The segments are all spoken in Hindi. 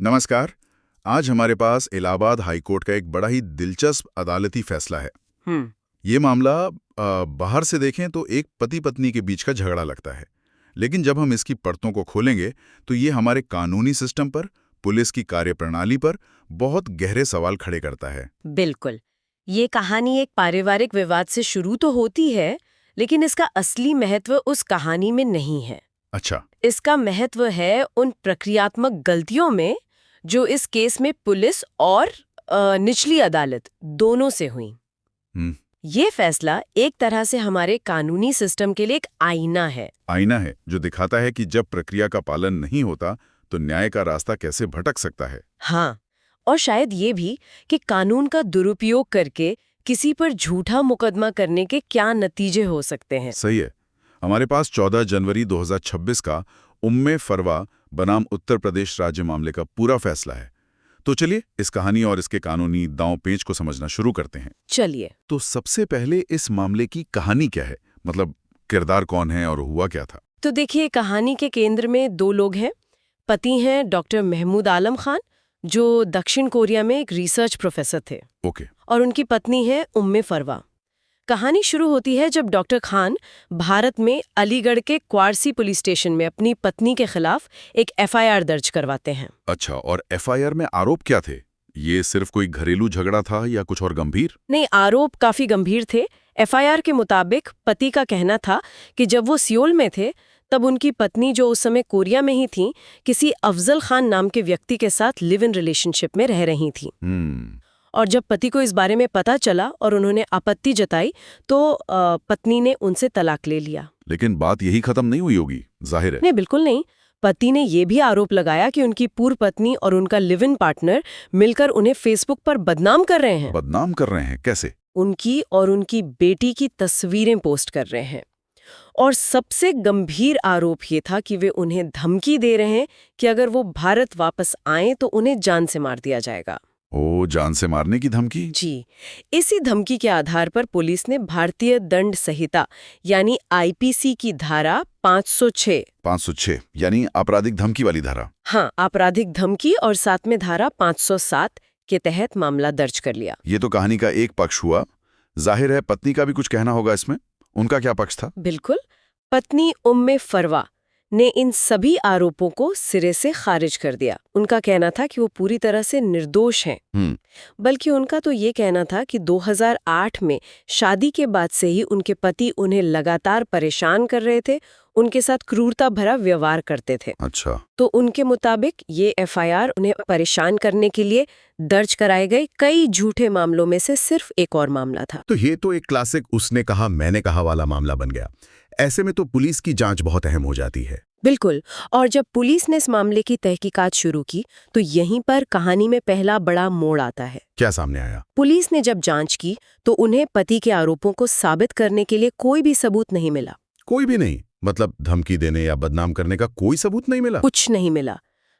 नमस्कार। आज हमारे पास इलाहाबाद हाई कोर्ट का एक बड़ा ही दिलचस्प अदालती फैसला है। हम्म। ये मामला बाहर से देखें तो एक पति पत्नी के बीच का झगड़ा लगता है, लेकिन जब हम इसकी परतों को खोलेंगे तो ये हमारे कानूनी सिस्टम पर, पुलिस की कार्यप्रणाली पर बहुत गहरे सवाल खड़े करता है। बिल्कुल। ये कहानी एक पारिवारिक विवाद से शुरू तो होती है, लेकिन इसका असली महत्व उस कहानी में नहीं है। अच्छा। इसका महत्व है उन प्रक्रियात्मक गलतियों में जो इस केस में पुलिस और निचली अदालत दोनों से हुई। हम्म। ये फैसला एक तरह से हमारे कानूनी सिस्टम के लिए एक आईना है। आईना है जो दिखाता है कि जब प्रक्रिया का पालन नहीं होता तो न्याय का रास्ता कैसे भटक सकता है। हाँ, और शायद ये भी कि कानून का दुरुपयोग करके किसी पर झूठा मुकदमा करने के क्या नतीजे हो सकते हैं। सही है। हमारे पास 14 जनवरी 2026 का उम्मे फरवा बनाम उत्तर प्रदेश राज्य मामले का पूरा फैसला है। तो चलिए इस कहानी और इसके कानूनी दांव पेच को समझना शुरू करते हैं। चलिए। तो सबसे पहले इस मामले की कहानी क्या है, मतलब किरदार कौन है और हुआ क्या था? तो देखिए, कहानी के केंद्र में दो लोग हैं। पति हैं डॉक्टर महमूद आलम खान, जो दक्षिण कोरिया में एक रिसर्च प्रोफेसर थे। ओके। और उनकी पत्नी है उम्मे फरवा। कहानी शुरू होती है जब डॉक्टर खान भारत में अलीगढ़ के क्वारसी पुलिस स्टेशन में अपनी पत्नी के खिलाफ एक एफआईआर दर्ज करवाते हैं। अच्छा, और एफआईआर में आरोप क्या थे? ये सिर्फ कोई घरेलू झगड़ा था या कुछ और गंभीर? नहीं, आरोप काफी गंभीर थे। एफआईआर के मुताबिक पति का कहना था कि जब वो सियोल में थे तब उनकी पत्नी, जो उस समय कोरिया में ही थी, किसी अफजल खान नाम के व्यक्ति के साथ लिव इन रिलेशनशिप में रह रही थी। और जब पति को इस बारे में पता चला और उन्होंने आपत्ति जताई तो पत्नी ने उनसे तलाक ले लिया। लेकिन बात यही खत्म नहीं हुई होगी, जाहिर है। नहीं, बिल्कुल नहीं। पति ने ये भी आरोप लगाया कि उनकी पूर्व पत्नी और उनका लिव इन पार्टनर मिलकर उन्हें फेसबुक पर बदनाम कर रहे हैं। बदनाम कर रहे हैं? कैसे? उनकी और उनकी बेटी की तस्वीरें पोस्ट कर रहे हैं। और सबसे गंभीर आरोप ये था कि वे उन्हें धमकी दे रहे हैं कि अगर वो भारत वापस आएं तो उन्हें जान से मार दिया जाएगा। ओ, जान से मारने की धमकी? जी। इसी धमकी के आधार पर पुलिस ने भारतीय दंड संहिता यानी आईपीसी की धारा 506 यानी आपराधिक धमकी वाली धारा। हाँ, आपराधिक धमकी और साथ में धारा 507 के तहत मामला दर्ज कर लिया। ये तो कहानी का एक पक्ष हुआ। जाहिर है पत्नी का भी कुछ कहना होगा इसमें। उनका क्या पक्ष था? बिल्कुल। पत्नी उम्मे फरवा ने इन सभी आरोपों को सिरे से खारिज कर दिया। उनका कहना था कि वो पूरी तरह से निर्दोष हैं। बल्कि उनका तो ये कहना था कि 2008 में शादी के बाद से ही उनके पति उन्हें लगातार परेशान कर रहे थे, उनके साथ क्रूरता भरा व्यवहार करते थे। अच्छा। तो उनके मुताबिक ये एफआईआर उन्हें परेशान करने के लिए दर्ज कराए गए कई झूठे मामलों में से सिर्फ एक और मामला था। तो ये तो एक क्लासिक उसने कहा मैंने कहा वाला मामला बन गया। ऐसे में तो पुलिस की जांच बहुत अहम हो जाती है। बिल्कुल। और जब पुलिस ने इस मामले की तहकीकात शुरू की तो यहीं पर कहानी में पहला बड़ा मोड़ आता है। क्या सामने आया? पुलिस ने जब जांच की तो उन्हें पति के आरोपों को साबित करने के लिए कोई भी सबूत नहीं मिला। कोई भी नहीं? मतलब धमकी देने या बदनाम करने का कोई सबूत नहीं मिला? कुछ नहीं मिला।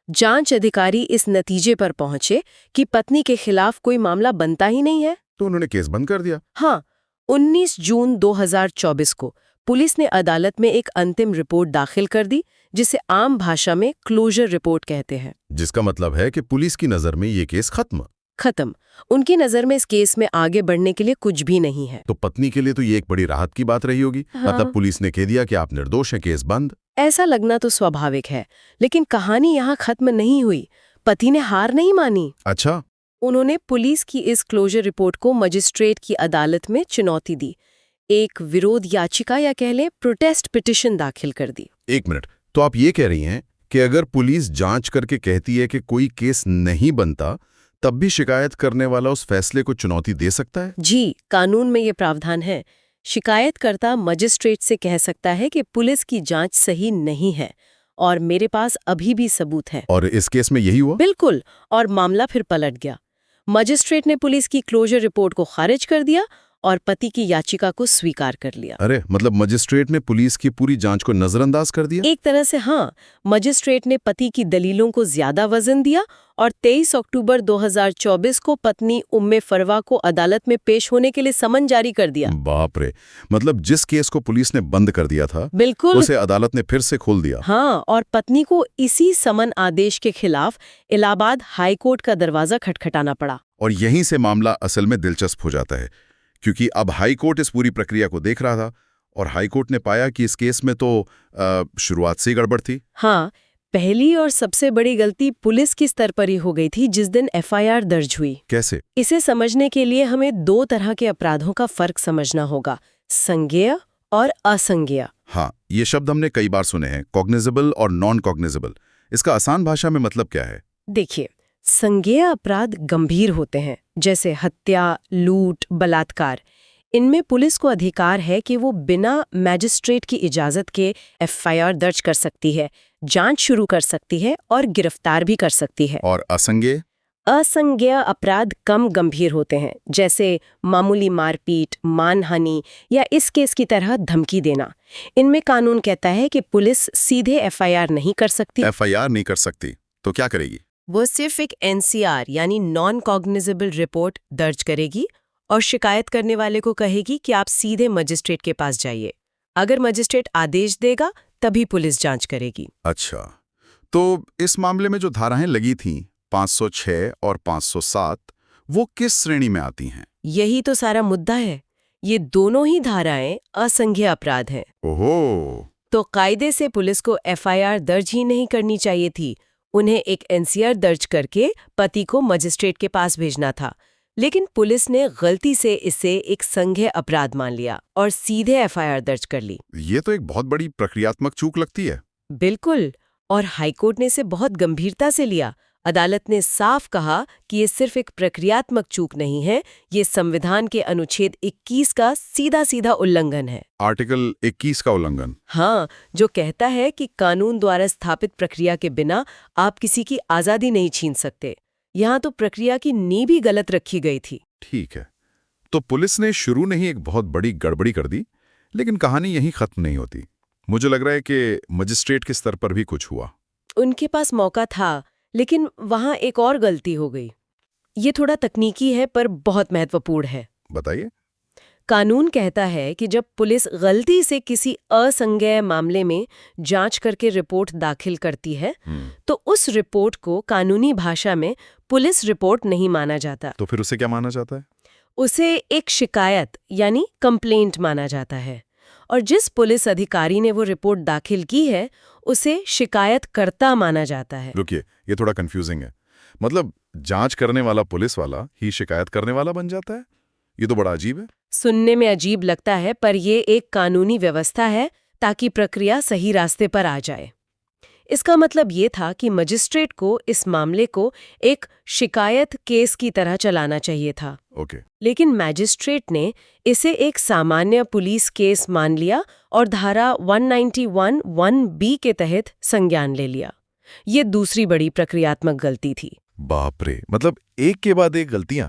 जांच अधिकारी इस नतीजे पर पहुंचे कि पत्नी के खिलाफ कोई मामला बनता ही नहीं है। तो उन्होंने केस बंद कर दिया। हाँ, 19 जून 2024 को पुलिस ने अदालत में एक अंतिम रिपोर्ट दाखिल कर दी, जिसे आम भाषा में क्लोजर रिपोर्ट कहते हैं। जिसका मतलब है कि पुलिस की नजर में ये केस खत्म। उनकी नजर में इस केस में आगे बढ़ने के लिए कुछ भी नहीं है। तो पत्नी के लिए तो ये एक बड़ी राहत की बात रही होगी। हाँ। मतलब पुलिस ने कह दिया कि आप निर्दोष हैं, केस बंद। ऐसा लगना तो स्वाभाविक है, लेकिन कहानी यहाँ खत्म नहीं हुई। पति ने हार नहीं मानी। अच्छा। उन्होंने पुलिस की इस क्लोजर रिपोर्ट को मजिस्ट्रेट की अदालत में चुनौती दी, एक विरोध याचिका या कह लें प्रोटेस्ट पिटिशन दाखिल कर दी। एक मिनट, तो आप ये कह रही हैं कि अगर पुलिस जांच करके कहती है कि कोई केस नहीं बनता, तब भी शिकायत करने वाला उस फैसले को चुनौती दे सकता है? जी, कानून में ये प्रावधान है। शिकायतकर्ता मजिस्ट्रेट से कह सकता है कि पुलिस की जांच सही नहीं है और मेरे पास अभी भी सबूत है। और इस केस में यही हुआ? बिल्कुल। और मामला फिर पलट गया। मजिस्ट्रेट ने पुलिस की क्लोजर रिपोर्ट को खारिज कर दिया और पति की याचिका को स्वीकार कर लिया। अरे मतलब मजिस्ट्रेट ने पुलिस की पूरी जांच को नजरअंदाज कर दिया? एक तरह से हाँ, मजिस्ट्रेट ने पति की दलीलों को ज्यादा वजन दिया और 23 अक्टूबर 2024 को पत्नी उम्मे फरवा को अदालत में पेश होने के लिए समन जारी कर दिया। बाप रे, मतलब जिस केस को पुलिस ने बंद कर दिया था बिल्कुल, उसे अदालत ने फिर से खोल दिया। हाँ, और पत्नी को इसी समन आदेश के खिलाफ इलाहाबाद हाई कोर्ट का दरवाजा खटखटाना पड़ा। और यहीं से मामला असल में दिलचस्प हो जाता है, क्योंकि अब हाई कोर्ट इस पूरी प्रक्रिया को देख रहा था और हाई कोर्ट ने पाया कि इस केस में तो शुरुआत से ही गड़बड़ थी। हाँ, पहली और सबसे बड़ी गलती पुलिस की स्तर पर ही हो गई थी जिस दिन एफआईआर दर्ज हुई। कैसे? इसे समझने के लिए हमें दो तरह के अपराधों का फर्क समझना होगा, संज्ञेय और असंज्ञेय। हाँ, ये शब्द हमने कई बार सुने हैं, कॉग्निजेबल और नॉन कॉग्निजेबल। इसका आसान भाषा में मतलब क्या है? देखिए, संज्ञेय अपराध गंभीर होते हैं, जैसे हत्या, लूट, बलात्कार। इनमें पुलिस को अधिकार है कि वो बिना मैजिस्ट्रेट की इजाजत के एफआईआर दर्ज कर सकती है, जांच शुरू कर सकती है और गिरफ्तार भी कर सकती है। और असंज्ञेय? असंज्ञेय अपराध कम गंभीर होते हैं, जैसे मामूली मारपीट, मानहानि या इस केस की तरह धमकी देना। इनमें कानून कहता है कि पुलिस सीधे एफआईआर नहीं कर सकती। एफआईआर नहीं कर सकती तो क्या करेगी? वो सिर्फ एक एनसीआर यानी नॉन कॉग्निजेबल रिपोर्ट दर्ज करेगी और शिकायत करने वाले को कहेगी कि आप सीधे मजिस्ट्रेट के पास जाइए। अगर मजिस्ट्रेट आदेश देगा तभी पुलिस जांच करेगी। अच्छा, तो इस मामले में जो धाराएं लगी थीं 506 और 507, वो किस श्रेणी में आती हैं? यही तो सारा मुद्दा है। ये दोनों ही धाराएं असंज्ञेय अपराध हैं। ओहो, तो कायदे से पुलिस को एफआईआर दर्ज ही नहीं करनी चाहिए थी। उन्हें एक एनसीआर दर्ज करके पति को मजिस्ट्रेट के पास भेजना था। लेकिन पुलिस ने गलती से इसे एक संज्ञेय अपराध मान लिया और सीधे एफआईआर दर्ज कर ली। ये तो एक बहुत बड़ी प्रक्रियात्मक चूक लगती है। बिल्कुल, और हाईकोर्ट ने इसे बहुत गंभीरता से लिया। अदालत ने साफ कहा कि ये सिर्फ एक प्रक्रियात्मक चूक नहीं है, ये संविधान के अनुच्छेद 21 का सीधा सीधा उल्लंघन है। आर्टिकल 21 का उल्लंघन? हाँ, जो कहता है कि कानून द्वारा स्थापित प्रक्रिया के बिना आप किसी की आज़ादी नहीं छीन सकते। यहाँ तो प्रक्रिया की नींव ही गलत रखी गई थी। ठीक है, तो पुलिस ने शुरू में ही एक बहुत बड़ी गड़बड़ी कर दी, लेकिन कहानी यहीं खत्म नहीं होती। मुझे लग रहा है कि मजिस्ट्रेट के स्तर पर भी कुछ हुआ। उनके पास मौका था, लेकिन वहाँ एक और गलती हो गई। ये थोड़ा तकनीकी है पर बहुत महत्वपूर्ण है। बताइए। कानून कहता है कि जब पुलिस गलती से किसी असंज्ञेय मामले में जांच करके रिपोर्ट दाखिल करती है, तो उस रिपोर्ट को कानूनी भाषा में पुलिस रिपोर्ट नहीं माना जाता। तो फिर उसे क्या माना जाता है? उसे एक शिकायत यानी कंप्लेंट माना जाता है। और जिस पुलिस अधिकारी ने वो रिपोर्ट दाखिल की है, उसे शिकायतकर्ता माना जाता है। रुकिए, ये थोड़ा कंफ्यूजिंग है। मतलब जांच करने वाला पुलिस वाला ही शिकायत करने वाला बन जाता है? ये तो बड़ा अजीब है। सुनने में अजीब लगता है, पर ये एक कानूनी व्यवस्था है ताकि प्रक्रिया सही रास्ते पर आ जाए। इसका मतलब ये था कि मजिस्ट्रेट को इस मामले को एक शिकायत केस की तरह चलाना चाहिए था। ओके। लेकिन मैजिस्ट्रेट ने इसे एक सामान्य पुलिस केस मान लिया और धारा 191(1)(b) के तहत संज्ञान ले लिया। ये दूसरी बड़ी प्रक्रियात्मक गलती थी। बाप रे, मतलब एक के बाद एक गलतियां।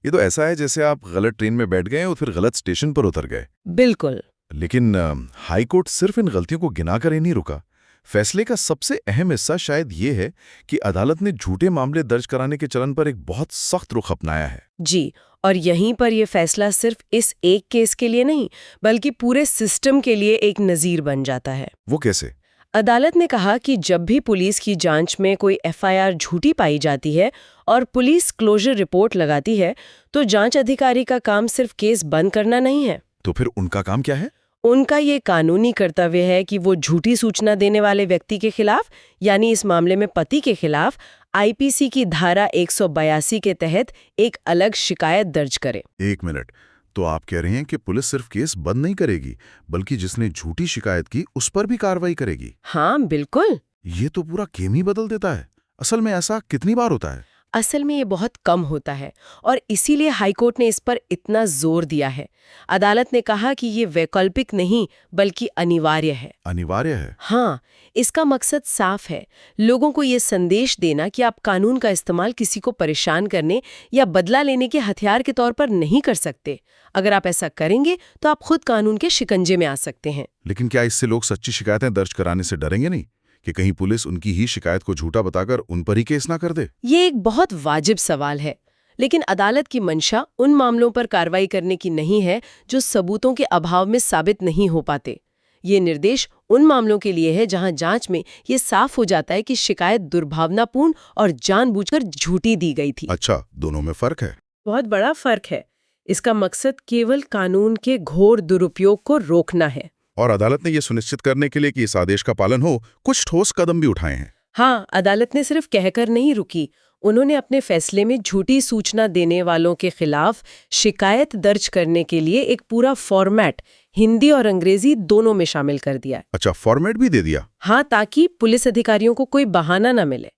ये तो ऐसा है जैसे आप गलत ट्रेन में बैठ गए और फिर गलत स्टेशन पर उतर गए। बिल्कुल। लेकिन हाई कोर्ट सिर्फ इन गलतियों को गिनाकर ही नहीं रुका। फैसले का सबसे अहम हिस्सा शायद ये है कि अदालत ने झूठे मामले दर्ज कराने के चलन पर एक बहुत सख्त रुख अपनाया है। जी, और यहीं पर यह फैसला सिर्फ इस एक केस के लिए नहीं, बल्कि पूरे सिस्टम के लिए एक नज़ीर बन जाता है। वो कैसे? अदालत ने कहा कि जब भी पुलिस की जांच में कोई एफआईआर झूठी पाई जाती है और पुलिस क्लोजर रिपोर्ट लगाती है, तो जांच अधिकारी का काम सिर्फ केस बंद करना नहीं है। तो फिर उनका काम क्या है? उनका ये कानूनी कर्तव्य है कि वो झूठी सूचना देने वाले व्यक्ति के खिलाफ, यानी इस मामले में पति के खिलाफ, आईपीसी की धारा 182 के तहत एक अलग शिकायत दर्ज करे। एक मिनट, तो आप कह रहे हैं कि पुलिस सिर्फ केस बंद नहीं करेगी, बल्कि जिसने झूठी शिकायत की उस पर भी कार्रवाई करेगी? हाँ, बिल्कुल। ये तो पूरा गेम ही बदल देता है। असल में ऐसा कितनी बार होता है? असल में ये बहुत कम होता है और इसीलिए हाईकोर्ट ने इस पर इतना जोर दिया है। अदालत ने कहा कि ये वैकल्पिक नहीं बल्कि अनिवार्य है। अनिवार्य है? हाँ, इसका मकसद साफ है, लोगों को ये संदेश देना कि आप कानून का इस्तेमाल किसी को परेशान करने या बदला लेने के हथियार के तौर पर नहीं कर सकते। अगर आप ऐसा करेंगे तो आप खुद कानून के शिकंजे में आ सकते हैं। लेकिन क्या इससे लोग सच्ची शिकायतें दर्ज कराने से डरेंगे नहीं कि कहीं पुलिस उनकी ही शिकायत को झूठा बताकर उन पर ही केस ना कर दे? ये एक बहुत वाजिब सवाल है, लेकिन अदालत की मंशा उन मामलों पर कार्रवाई करने की नहीं है जो सबूतों के अभाव में साबित नहीं हो पाते। ये निर्देश उन मामलों के लिए है जहां जांच में ये साफ हो जाता है कि शिकायत दुर्भावनापूर्ण और जानबूझकर झूठी दी गई थी। अच्छा, दोनों में फर्क है? बहुत बड़ा फर्क है। इसका मकसद केवल कानून के घोर दुरुपयोग को रोकना है। और अदालत ने यह सुनिश्चित करने के लिए कि इस आदेश का पालन हो, कुछ ठोस कदम भी उठाए हैं। हाँ, अदालत ने सिर्फ कहकर नहीं रुकी, उन्होंने अपने फैसले में झूठी सूचना देने वालों के खिलाफ शिकायत दर्ज करने के लिए एक पूरा फॉर्मेट हिंदी और अंग्रेजी दोनों में शामिल कर दिया। अच्छा, फॉर्मेट भी दे दिया? हाँ, ताकि पुलिस अधिकारियों को कोई बहाना न मिले।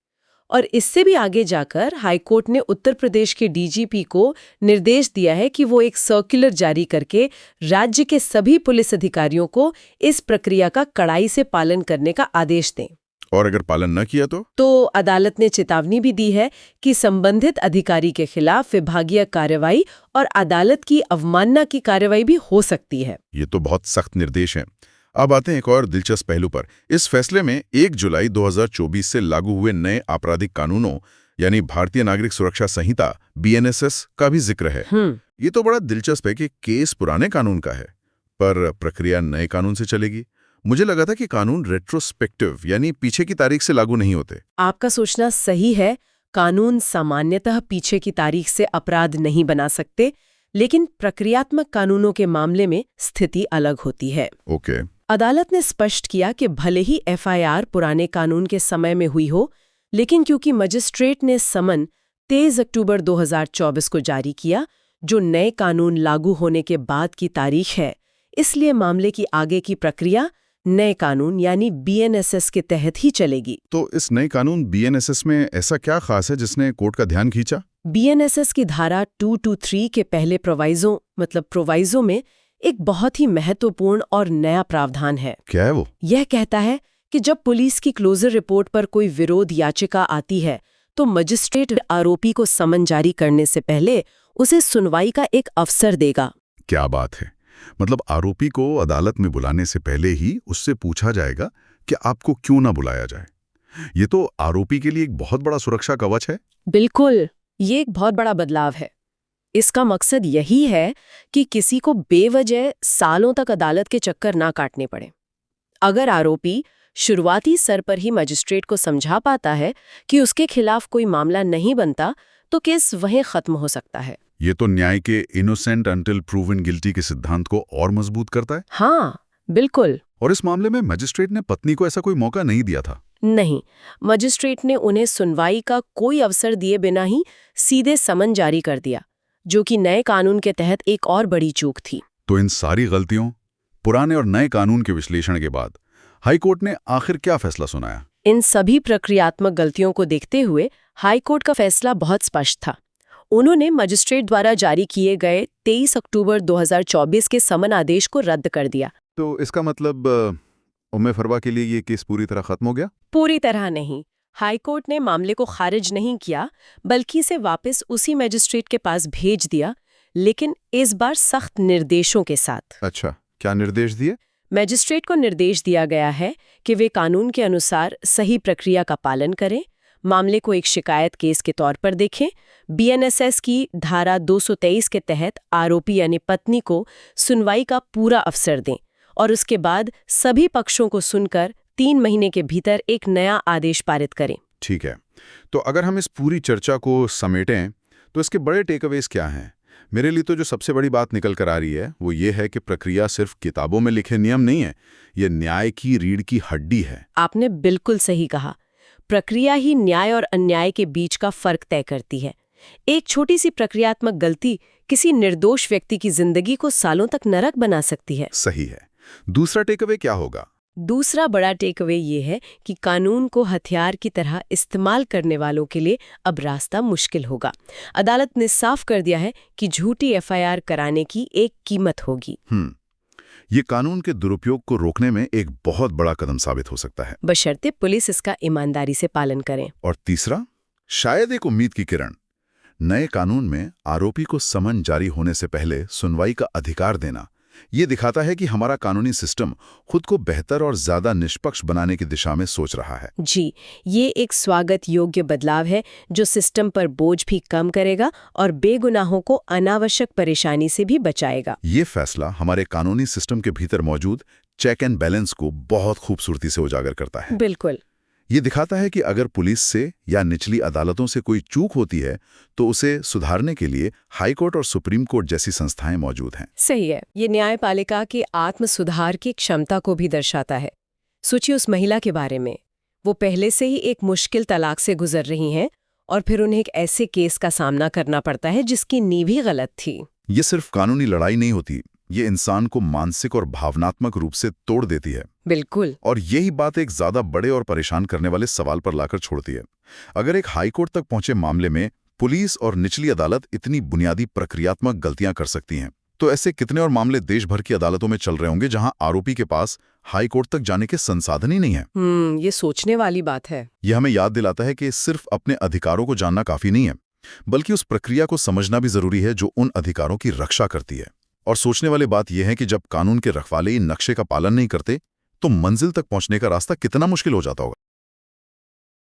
और इससे भी आगे जाकर हाईकोर्ट ने उत्तर प्रदेश के डीजीपी को निर्देश दिया है कि वो एक सर्कुलर जारी करके राज्य के सभी पुलिस अधिकारियों को इस प्रक्रिया का कड़ाई से पालन करने का आदेश दें। और अगर पालन न किया तो अदालत ने चेतावनी भी दी है कि संबंधित अधिकारी के खिलाफ विभागीय कार्रवाई और अदालत की अवमानना की कार्रवाई भी हो सकती है। ये तो बहुत सख्त निर्देश हैं। अब आते हैं एक और दिलचस्प पहलू पर। इस फैसले में 1 जुलाई 2024 से लागू हुए नए आपराधिक कानूनों यानी भारतीय नागरिक सुरक्षा संहिता BNSS का भी जिक्र है। ये तो बड़ा दिलचस्प है कि केस पुराने कानून का है पर प्रक्रिया नए कानून से चलेगी। मुझे लगा था कि कानून रेट्रोस्पेक्टिव यानी पीछे की तारीख से लागू नहीं होते। आपका सोचना सही है, कानून सामान्यतः पीछे की तारीख से अपराध नहीं बना सकते, लेकिन प्रक्रियात्मक कानूनों के मामले में स्थिति अलग होती है। ओके। अदालत ने स्पष्ट किया कि भले ही FIR पुराने कानून के समय में हुई हो, लेकिन क्योंकि मजिस्ट्रेट ने समन 23 अक्टूबर 2024 को जारी किया, जो नए कानून लागू होने के बाद की तारीख है, इसलिए मामले की आगे की प्रक्रिया नए कानून यानी BNSS के तहत ही चलेगी। तो इस नए कानून BNSS में ऐसा क्या खास है जिसने कोर्ट का ध्यान खींचा? BNSS की धारा 223 के पहले प्रोवाइजो में एक बहुत ही महत्वपूर्ण और नया प्रावधान है। क्या है वो? यह कहता है कि जब पुलिस की क्लोजर रिपोर्ट पर कोई विरोध याचिका आती है तो मजिस्ट्रेट आरोपी को समन जारी करने से पहले उसे सुनवाई का एक अवसर देगा। क्या बात है! मतलब आरोपी को अदालत में बुलाने से पहले ही उससे पूछा जाएगा कि आपको क्यों ना बुलाया जाए। ये तो आरोपी के लिए एक बहुत बड़ा सुरक्षा कवच है। बिल्कुल, ये एक बहुत बड़ा बदलाव है। इसका मकसद यही है कि किसी को बेवजह सालों तक अदालत के चक्कर ना काटने पड़े। अगर आरोपी शुरुआती स्तर पर ही मजिस्ट्रेट को समझा पाता है कि उसके खिलाफ कोई मामला नहीं बनता, तो केस वहीं खत्म हो सकता है। ये तो न्याय के इनोसेंट अंटिल प्रूवन गिल्टी के सिद्धांत को और मजबूत करता है। हाँ, बिल्कुल। और इस मामले में मजिस्ट्रेट ने पत्नी को ऐसा कोई मौका नहीं दिया था। नहीं, मजिस्ट्रेट ने उन्हें सुनवाई का कोई अवसर दिए बिना ही सीधे समन जारी कर दिया, जो कि नए कानून के तहत एक और बड़ी चूक थी। तो इन सारी गलतियों, पुराने और नए कानून के विश्लेषण के बाद हाईकोर्ट ने आखिर क्या फैसला सुनाया? इन सभी प्रक्रियात्मक गलतियों को देखते हुए हाईकोर्ट का फैसला बहुत स्पष्ट था। उन्होंने मजिस्ट्रेट द्वारा जारी किए गए 23 अक्टूबर 2024 के समन आदेश को रद्द कर दिया। तो इसका मतलब उम्मे फरवा के लिए ये केस पूरी तरह खत्म हो गया? पूरी तरह नहीं। हाईकोर्ट ने मामले को खारिज नहीं किया, बल्कि इसे वापस उसी मजिस्ट्रेट के पास भेज दिया, लेकिन इस बार सख्त निर्देशों के साथ। अच्छा, क्या निर्देश दिए? मजिस्ट्रेट को निर्देश दिया गया है कि वे कानून के अनुसार सही प्रक्रिया का पालन करें, मामले को एक शिकायत केस के तौर पर देखें, BNSS की धारा 223 के तहत आरोपी यानी पत्नी को सुनवाई का पूरा अवसर दें और उसके बाद सभी पक्षों को सुनकर 3 महीने के भीतर एक नया आदेश पारित करें। ठीक है, तो अगर हम इस पूरी चर्चा को समेटें तो इसके बड़े टेकअवेज क्या हैं? मेरे लिए तो जो सबसे बड़ी बात निकल कर आ रही है वो ये है कि प्रक्रिया सिर्फ किताबों में लिखे नियम नहीं है, ये न्याय की रीढ़ की हड्डी है। आपने बिल्कुल सही कहा। प्रक्रिया ही न्याय और अन्याय के बीच का फर्क तय करती है। एक छोटी सी प्रक्रियात्मक गलती किसी निर्दोष व्यक्ति की जिंदगी को सालों तक नरक बना सकती है। सही है। दूसरा टेकअवे क्या होगा? दूसरा बड़ा टेक अवे ये है कि कानून को हथियार की तरह इस्तेमाल करने वालों के लिए अब रास्ता मुश्किल होगा। अदालत ने साफ कर दिया है कि झूठी एफआईआर कराने की एक कीमत होगी। ये कानून के दुरुपयोग को रोकने में एक बहुत बड़ा कदम साबित हो सकता है, बशर्ते पुलिस इसका ईमानदारी से पालन करे। और तीसरा, शायद एक उम्मीद की किरण, नए कानून में आरोपी को समन जारी होने से पहले सुनवाई का अधिकार देना। ये दिखाता है कि हमारा कानूनी सिस्टम खुद को बेहतर और ज्यादा निष्पक्ष बनाने की दिशा में सोच रहा है। जी, ये एक स्वागत योग्य बदलाव है जो सिस्टम पर बोझ भी कम करेगा और बेगुनाहों को अनावश्यक परेशानी से भी बचाएगा। ये फैसला हमारे कानूनी सिस्टम के भीतर मौजूद चेक एंड बैलेंस को बहुत खूबसूरती से उजागर करता है। बिल्कुल। ये दिखाता है कि अगर पुलिस से या निचली अदालतों से कोई चूक होती है तो उसे सुधारने के लिए हाई कोर्ट और सुप्रीम कोर्ट जैसी संस्थाएं मौजूद हैं। सही है। ये न्यायपालिका की आत्म सुधार की क्षमता को भी दर्शाता है। सोचिए उस महिला के बारे में। वो पहले से ही एक मुश्किल तलाक से गुजर रही हैं और फिर उन्हें एक ऐसे केस का सामना करना पड़ता है जिसकी नींव ही गलत थी। ये सिर्फ कानूनी लड़ाई नहीं होती, ये इंसान को मानसिक और भावनात्मक रूप से तोड़ देती है। बिल्कुल। और यही बात एक ज्यादा बड़े और परेशान करने वाले सवाल पर लाकर छोड़ती है। अगर एक हाईकोर्ट तक पहुंचे मामले में पुलिस और निचली अदालत इतनी बुनियादी प्रक्रियात्मक गलतियां कर सकती हैं, तो ऐसे कितने और मामले देश भर की अदालतों में चल रहे होंगे जहां आरोपी के पास हाईकोर्ट तक जाने के संसाधन ही नहीं है। ये सोचने वाली बात है। यह हमें याद दिलाता है कि सिर्फ अपने अधिकारों को जानना काफी नहीं है, बल्कि उस प्रक्रिया को समझना भी जरूरी है जो उन अधिकारों की रक्षा करती है। और सोचने वाली बात यह है कि जब कानून के रखवाले इन नक्शे का पालन नहीं करते तो मंजिल तक पहुंचने का रास्ता कितना मुश्किल हो जाता होगा।